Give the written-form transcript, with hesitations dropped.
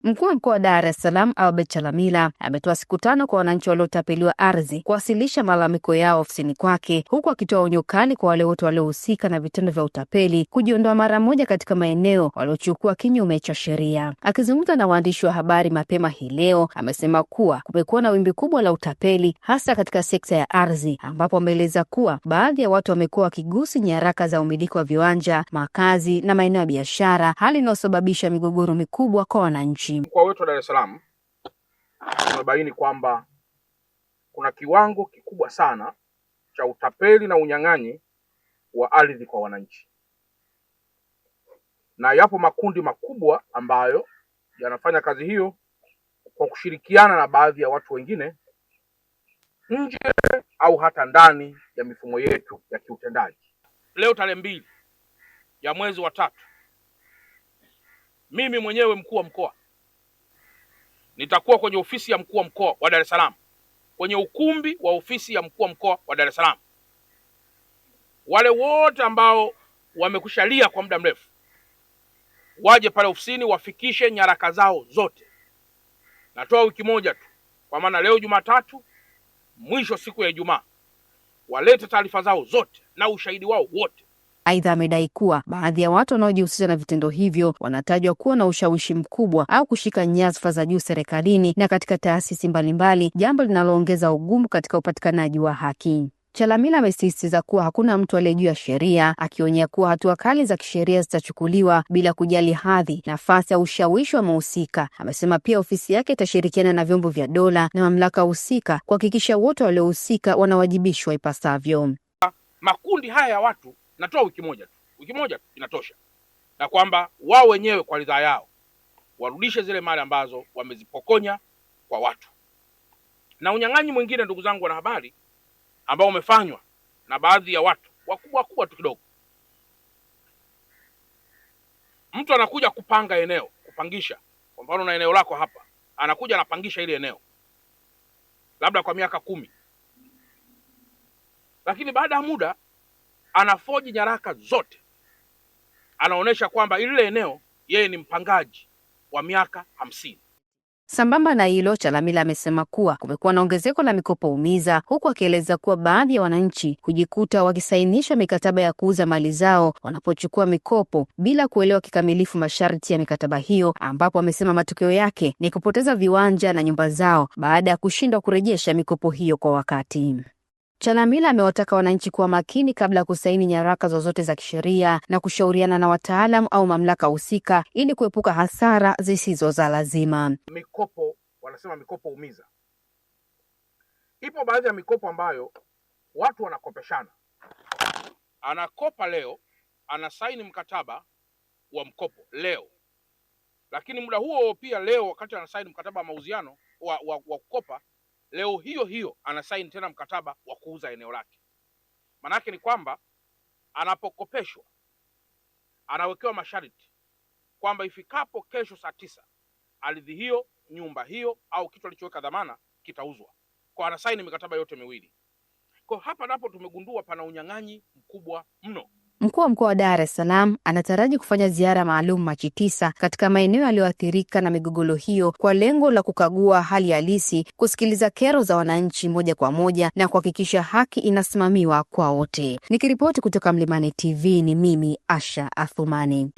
Mkuu wa mkoa wa Dar es Salaam Albert Chalamila ametoa siku 5 kwa wananchi waliotapeliwa ardhi kuwasilisha malalamiko yao ofisini kwake, huku akitoa onyo kali kwa wale wote waliohusika na vitendo vya utapeli kujiondoa mara moja katika maeneo waliochukua kinyume cha sheria. Akizungumza na waandishi wa habari mapema hii leo, amesema kuwa kumekuwa na wimbi kubwa la utapeli hasa katika sekta ya ardhi, ambapo ameeleza kuwa baadhi ya watu wamekuwa wakigusi nyaraka za umiliki wa viwanja, makazi na maeneo ya biashara, hali inayosababisha migogoro mikubwa kwa wananchi. Mkoa wetu wa Dar es Salaam tumebaini kwamba kuna kiwango kikubwa sana cha utapeli na unyang'anyi wa ardhi kwa wananchi, na yapo makundi makubwa ambayo yanafanya kazi hiyo kwa kushirikiana na baadhi ya watu wengine nje au hata ndani ya mifumo yetu ya kiutendaji. Leo tarehe 2 ya mwezi wa 3, mimi mwenyewe mkuu wa mkoa nitakuwa kwenye ofisi ya mkuu wa mkoa wa Dar es Salaam, kwenye ukumbi wa ofisi ya mkuu wa mkoa wa Dar es Salaam. Wale wote ambao wamekushalia kwa muda mrefu waje pale ofisini wafikishe nyaraka zao zote. Natoa wiki moja tu, kwa maana leo Jumatatu, mwisho siku ya Ijumaa, walete taarifa zao zote na ushahidi wao wote. Aidha, amedai kuwa baadhi ya watu wanaojihusisha na vitendo hivyo wanatajwa kuwa na ushawishi mkubwa au kushika nyadhifa za juu serikalini na katika taasisi mbalimbali, jambo linaloongeza ugumu katika upatikanaji wa haki. Chalamila amesisitiza kuwa hakuna mtu aliye juu ya sheria, akionya kuwa hatua kali za kisheria zitachukuliwa bila kujali hadhi, nafasi au ushawishi wa mhusika. Amesema pia ofisi yake itashirikiana na vyombo vya dola na mamlaka husika kuhakikisha wote waliohusika wanawajibishwa ipasavyo. Makundi haya ya watu natoa wiki moja tu inatosha, na kwamba wao wenyewe kwa ridhaa yao warudishe zile mali ambazo wamezipokonya kwa watu. Na unyang'anyi mwingine, ndugu zangu wanahabari, ambao umefanywa na baadhi ya watu wakubwa tu kidogo. Mtu anakuja kupanga eneo, kupangisha. Kwa mfano na eneo lako hapa, anakuja anapangisha ile eneo labda kwa miaka 10, lakini baada ya muda anafoji nyaraka zote, anaonesha kwamba ile eneo yeye ni mpangaji wa miaka 50. Sambamba na hilo, Chalamila amesema kuwa kumekuwa na ongezeko la mikopo umiza, huku akieleza kuwa baadhi ya wananchi hujikuta wakisainisha mikataba ya kuuza mali zao wanapochukua mikopo bila kuelewa kikamilifu masharti ya mikataba hiyo, ambapo amesema matokeo yake ni kupoteza viwanja na nyumba zao baada ya kushindwa kurejesha mikopo hiyo kwa wakati. Chalamila amewataka wananchi kuwa makini kabla ya kusaini nyaraka zozote za kisheria na kushauriana na wataalamu au mamlaka husika ili kuepuka hasara zisizo za lazima. Mikopo, wanasema mikopo umiza. Ipo baadhi ya mikopo ambayo watu wanakopeshana. Anakopa leo, anasaini mkataba wa mkopo leo, lakini muda huo pia leo wakati anasaini mkataba wa mauziano wa kukopa, leo hiyo anasaini tena mkataba wa kuuza eneo lake. Manake ni kwamba anapokopeshwa anawekewa masharti kwamba ifikapo kesho saa 9 ardhi hiyo, nyumba hiyo au kitu alichoweka dhamana kitauzwa. Kwa anasaini mikataba yote miwili. Kwa hapa napo tumegundua pana unyang'anyi mkubwa mno. Mkuu wa mkoa wa Dar es Salaam anataraji kufanya ziara maalum Machi 9 katika maeneo yaliyoathirika na migogoro hiyo kwa lengo la kukagua hali halisi, kusikiliza kero za wananchi moja kwa moja na kuhakikisha haki inasimamiwa kwa wote. Nikiripoti kutoka Mlimani TV, ni mimi Asha Athumani.